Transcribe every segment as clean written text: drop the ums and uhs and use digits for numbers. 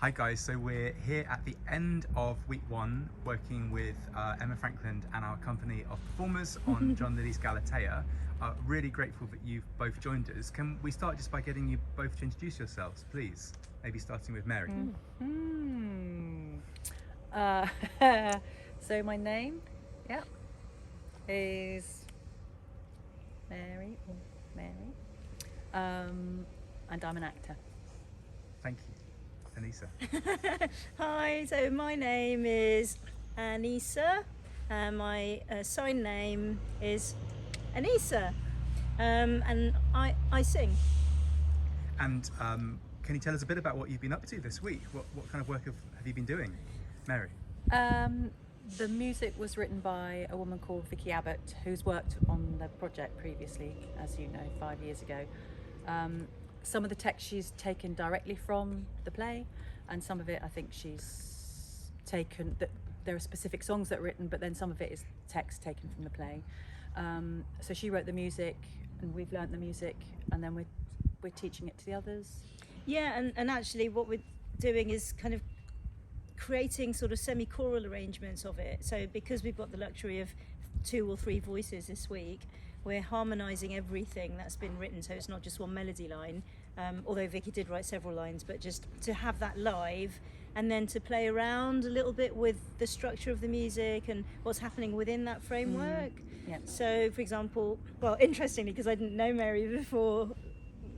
Hi guys, so we're here at the end of week one working with Emma Frankland and our company of performers on John Lilly's Galatea. Really grateful that you've both joined us. Can we start just by getting you both to introduce yourselves, please? Maybe starting with Mary. So my name, is Mary, and I'm an actor. Thank you. Aneesa. Hi, so my name is Aneesa, and my sign name is Aneesa, and I sing. And can you tell us a bit about what you've been up to this week? What kind of work have you been doing? Mary? The music was written by a woman called Vicky Abbott, who's worked on the project previously, as you know, 5 years ago. Some of the text she's taken directly from the play, and some of it I think she's taken, that there are specific songs that are written, but then some of it is text taken from the play. So she wrote the music and we've learnt the music, and then we're teaching it to the others. Yeah, and actually what we're doing is kind of creating sort of semi-choral arrangements of it. So because we've got the luxury of 2 or 3 voices this week, we're harmonising everything that's been written, so it's not just one melody line, although Vicky did write several lines, but just to have that live and then to play around a little bit with the structure of the music and what's happening within that framework. Yeah. So, for example, well, interestingly, because I didn't know Mary before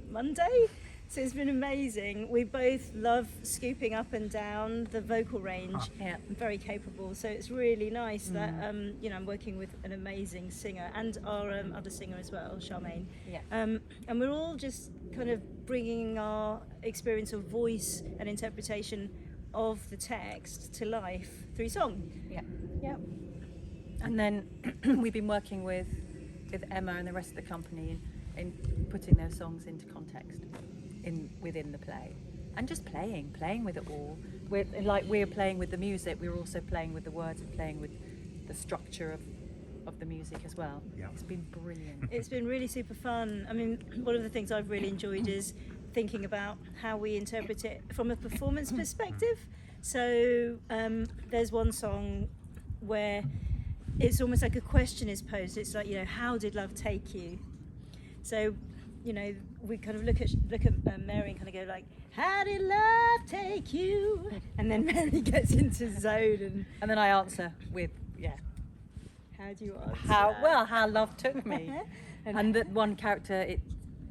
Monday, so it's been amazing. We both love scooping up and down the vocal range. Yeah. Very capable. So it's really nice that I'm working with an amazing singer and our other singer as well, Charmaine. Yeah. And we're all just kind of bringing our experience of voice and interpretation of the text to life through song. Yeah. And then we've been working with Emma and the rest of the company in putting those songs into context within the play, and just playing with it all. We're playing with the music, we're also playing with the words and playing with the structure of the music as well. Yeah. It's been brilliant. It's been really super fun. I mean, one of the things I've really enjoyed is thinking about how we interpret it from a performance perspective. So there's one song where it's almost like a question is posed. It's like, how did love take you? So, we kind of look at Mary and kind of go like, how did love take you? And then Mary gets into zone And then I answer with, how do you answer how love took me. And that one character,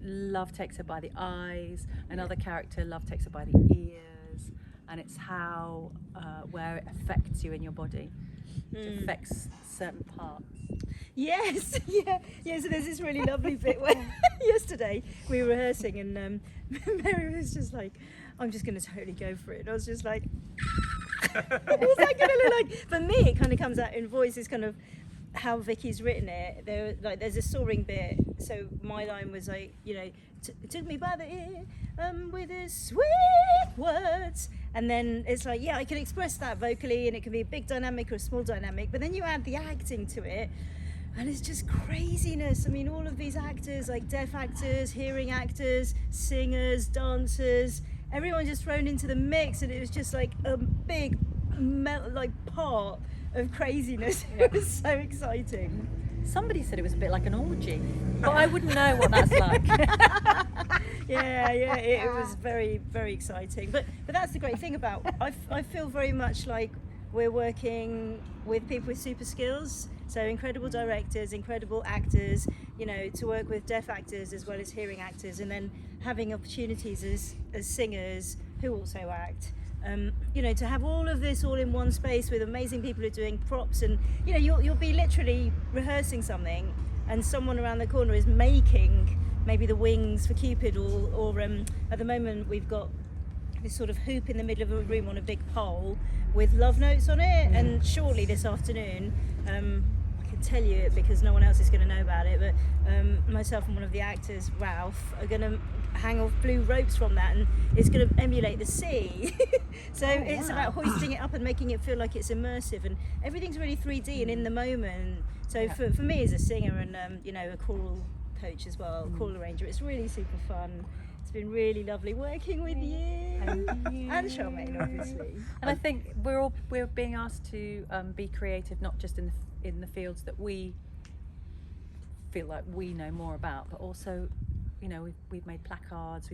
love takes her by the eyes, another character, love takes her by the ears, and it's how, where it affects you in your body. It affects certain parts. Yes, yeah. So there's this really lovely bit where yesterday we were rehearsing and Mary was just like, I'm just going to totally go for it. And I was just like, what's that going to look like? For me, it kind of comes out in voice. It's kind of how Vicky's written it. There's a soaring bit. So my line was like, took me by the ear with his sweet words. And then it's like, I can express that vocally, and it can be a big dynamic or a small dynamic. But then you add the acting to it, and it's just craziness. I mean, all of these actors, like deaf actors, hearing actors, singers, dancers, everyone just thrown into the mix, and it was just like a big part of craziness. It was so exciting. Somebody said it was a bit like an orgy, but I wouldn't know what that's like. It was very, very exciting. But that's the great thing about, I feel very much like we're working with people with super skills. So incredible directors, incredible actors, to work with deaf actors as well as hearing actors, and then having opportunities as singers who also act. To have all of this all in one space with amazing people who are doing props, and you'll be literally rehearsing something and someone around the corner is making maybe the wings for Cupid, or at the moment we've got this sort of hoop in the middle of a room on a big pole with love notes on it, and shortly this afternoon, I can tell you it because no one else is going to know about it, but myself and one of the actors, Ralph, are going to hang off blue ropes from that, and it's going to emulate the sea. So it's about hoisting it up and making it feel like it's immersive, and everything's really 3D and in the moment. So for me as a singer and a choral coach as well, choral arranger, it's really super fun. It's been really lovely working with you. Thank you. And Charmaine, obviously. And I think we're being asked to be creative, not just in the fields that we feel like we know more about, but also, you know, we've made placards,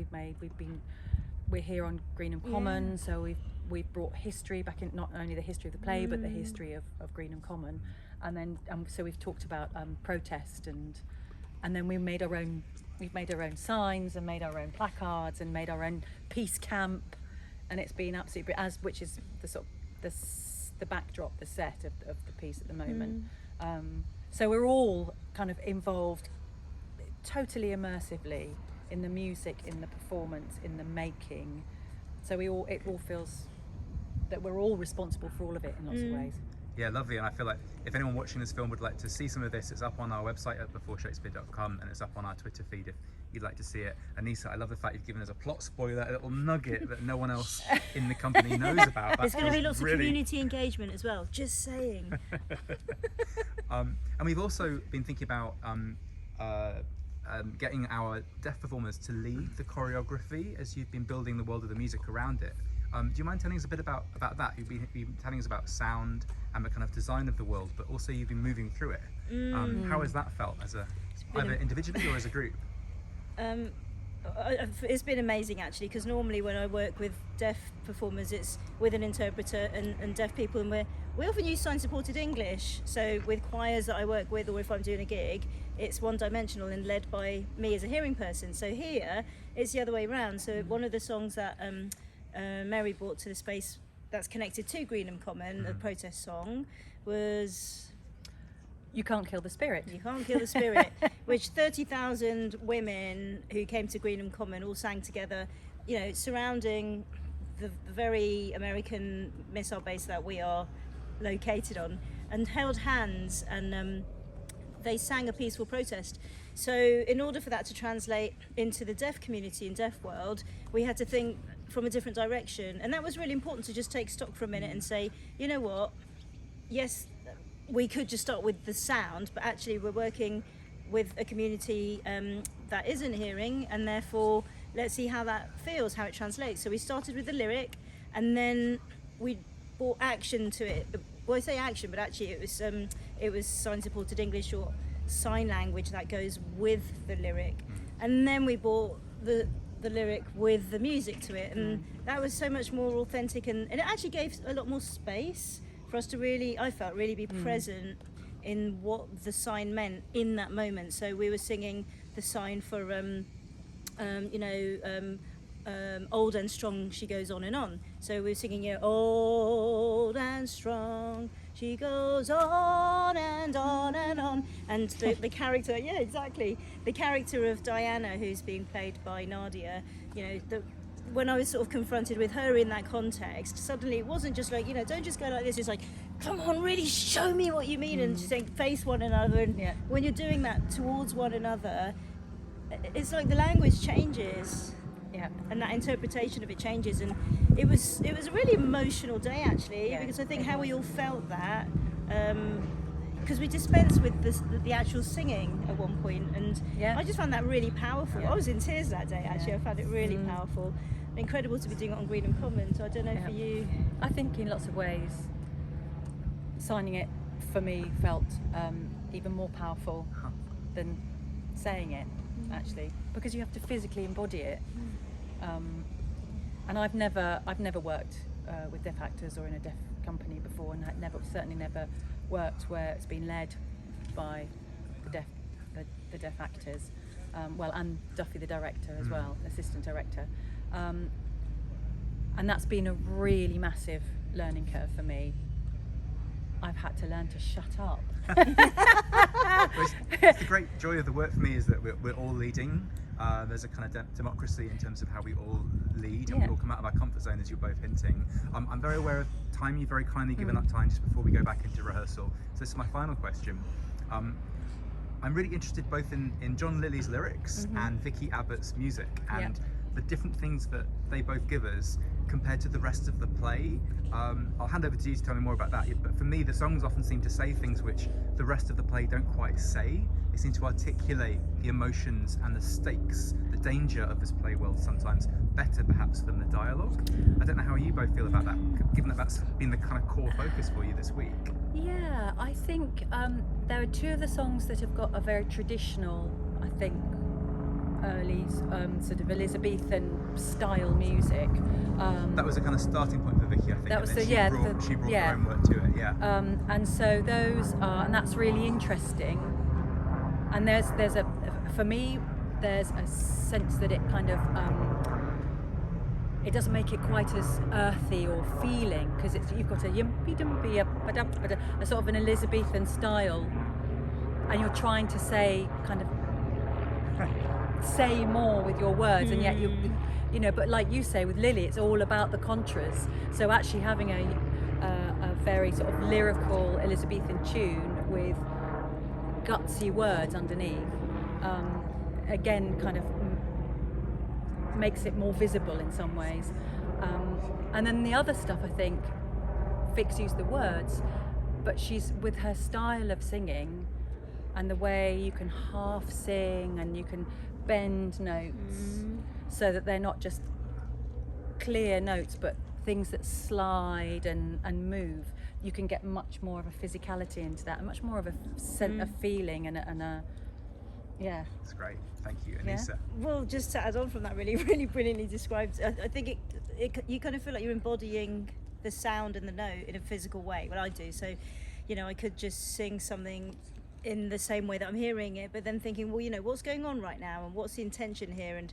we're here on Greenham Common, so we've brought history back in, not only the history of the play, but the history of Greenham Common, and then so we've talked about protest, and then we've made our own signs and made our own placards and made our own peace camp, and it's been absolutely which is the sort of the backdrop, the set of the piece at the moment. So we're all kind of involved totally immersively in the music, in the performance, in the making. So it all feels that we're all responsible for all of it in lots of ways. Yeah, lovely. And I feel like if anyone watching this film would like to see some of this, it's up on our website at beforeshakespeare.com, and it's up on our Twitter feed if you'd like to see it. Aneesa, I love the fact you've given us a plot spoiler, a little nugget that no one else in the company knows about. There's going to be lots of community engagement as well, just saying. And we've also been thinking about getting our deaf performers to lead the choreography as you've been building the world of the music around it. Do you mind telling us a bit about that? You've been telling us about sound and the kind of design of the world, but also you've been moving through it. How has that felt as either individually or as a group? It's been amazing actually, because normally when I work with deaf performers, it's with an interpreter and deaf people, and we often use sign supported English. So with choirs that I work with, or if I'm doing a gig, it's one dimensional and led by me as a hearing person. So here it's the other way around. So one of the songs that Mary brought to the space that's connected to Greenham Common, a protest song, was You Can't Kill the Spirit. You Can't Kill the Spirit, which 30,000 women who came to Greenham Common all sang together, you know, surrounding the very American missile base that we are located on, and held hands, and they sang a peaceful protest. So in order for that to translate into the deaf community and deaf world, we had to think from a different direction, and that was really important, to just take stock for a minute and say, you know what, yes, we could just start with the sound, but actually we're working with a community that isn't hearing, and therefore let's see how that feels, how it translates. So we started with the lyric, and then we brought action to it. Well, I say action, but actually it was sign supported English or sign language that goes with the lyric, and then we brought the lyric with the music to it, and that was so much more authentic, and it actually gave a lot more space for us to really, I felt, really be present in what the sign meant in that moment. So we were singing the sign for old and strong she goes on and on. So we were singing, you know, old and strong she goes on and on and on. And the character, yeah, exactly, the character of Diana, who's being played by Nadia, you know, when I was sort of confronted with her in that context, suddenly it wasn't just like, you know, don't just go like this, it's like, come on, really show me what you mean, and just face one another, and when you're doing that towards one another, it's like the language changes, and that interpretation of it changes, and it was a really emotional day actually, because I think how we all felt that, because we dispensed with the actual singing at one point, and I just found that really powerful. I was in tears that day actually. I found it really powerful. Incredible to be doing it on Greenham Common. So I don't know for you. I think in lots of ways signing it for me felt even more powerful than saying it actually, because you have to physically embody it. And I've never worked with deaf actors or in a deaf company before, and had certainly never worked where it's been led by the deaf actors, and Duffy the director as well, assistant director, and that's been a really massive learning curve for me. I've had to learn to shut up. It's the great joy of the work for me is that we're all leading. There's a kind of democracy in terms of how we all lead, and we all come out of our comfort zone, as you're both hinting. I'm very aware of time. You've very kindly given up time just before we go back into rehearsal. So this is my final question. I'm really interested both in John Lilly's lyrics and Vicky Abbott's music, and the different things that they both give us. compared to the rest of the play. I'll hand over to you to tell me more about that, but for me the songs often seem to say things which the rest of the play don't quite say. They seem to articulate the emotions and the stakes, the danger of this play world sometimes better perhaps than the dialogue. I don't know how you both feel about that, given that that's been the kind of core focus for you this week. Yeah, I think there are two of the songs that have got a very traditional, I think, early sort of Elizabethan style music. That was a kind of starting point for Vicky, I think. That was and then she brought her own work to it. Yeah. And so those are, and that's really interesting. And there's a, for me, there's a sense that it kind of it doesn't make it quite as earthy or feeling, because you've got a yumpy dumpy a sort of an Elizabethan style, and you're trying to say say more with your words, and yet you know, but like you say with Lily, it's all about the contras. So actually having a very sort of lyrical Elizabethan tune with gutsy words underneath, again kind of makes it more visible in some ways. And then the other stuff, I think, Vix used the words, but she's, with her style of singing and the way you can half sing and you can bend notes so that they're not just clear notes but things that slide and move, you can get much more of a physicality into that and much more of a sense of feeling and a yeah. That's great. Thank you, Aneesa. Yeah. Well, just to add on from that, really brilliantly described. I think you kind of feel like you're embodying the sound and the note in a physical way. Well, I do. So, you know, I could just sing something in the same way that I'm hearing it, but then thinking, well, you know, what's going on right now and what's the intention here and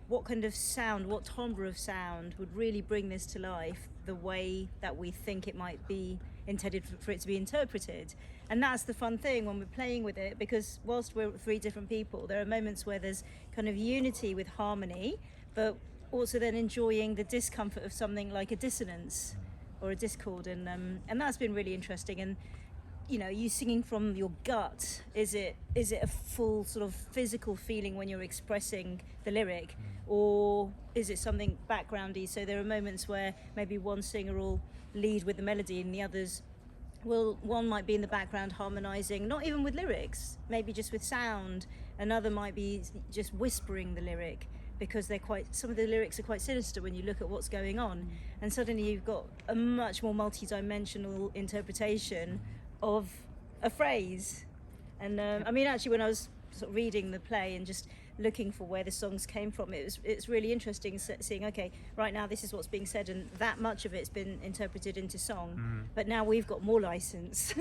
what kind of sound, what timbre of sound would really bring this to life the way that we think it might be intended for it to be interpreted. And that's the fun thing when we're playing with it, because whilst we're three different people, there are moments where there's kind of unity with harmony, but also then enjoying the discomfort of something like a dissonance or a discord, and that's been really interesting. And you know, you singing from your gut, is it a full sort of physical feeling when you're expressing the lyric, or is it something backgroundy? So there are moments where maybe one singer will lead with the melody and the others one might be in the background harmonizing, not even with lyrics, maybe just with sound. Another might be just whispering the lyric, because some of the lyrics are quite sinister when you look at what's going on, and suddenly you've got a much more multi-dimensional interpretation of a phrase. And I mean, actually, when I was sort of reading the play and just looking for where the songs came from, it's really interesting seeing, okay, right now this is what's being said, and that much of it's been interpreted into song, but now we've got more license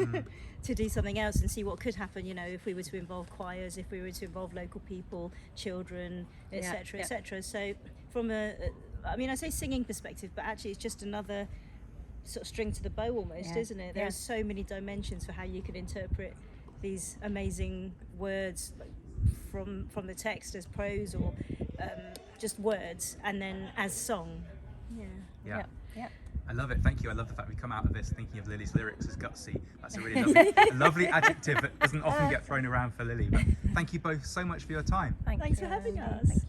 to do something else and see what could happen, you know, if we were to involve choirs, if we were to involve local people, children, etc., etc. So from I mean, I say singing perspective, but actually it's just another sort of string to the bow almost, isn't it? There are so many dimensions for how you can interpret these amazing words from the text as prose, or just words, and then as song. Yeah. I love it. Thank you. I love the fact we come out of this thinking of Lily's lyrics as gutsy. That's a really lovely adjective that doesn't often get thrown around for Lily. But thank you both so much for your time. Thanks for having us.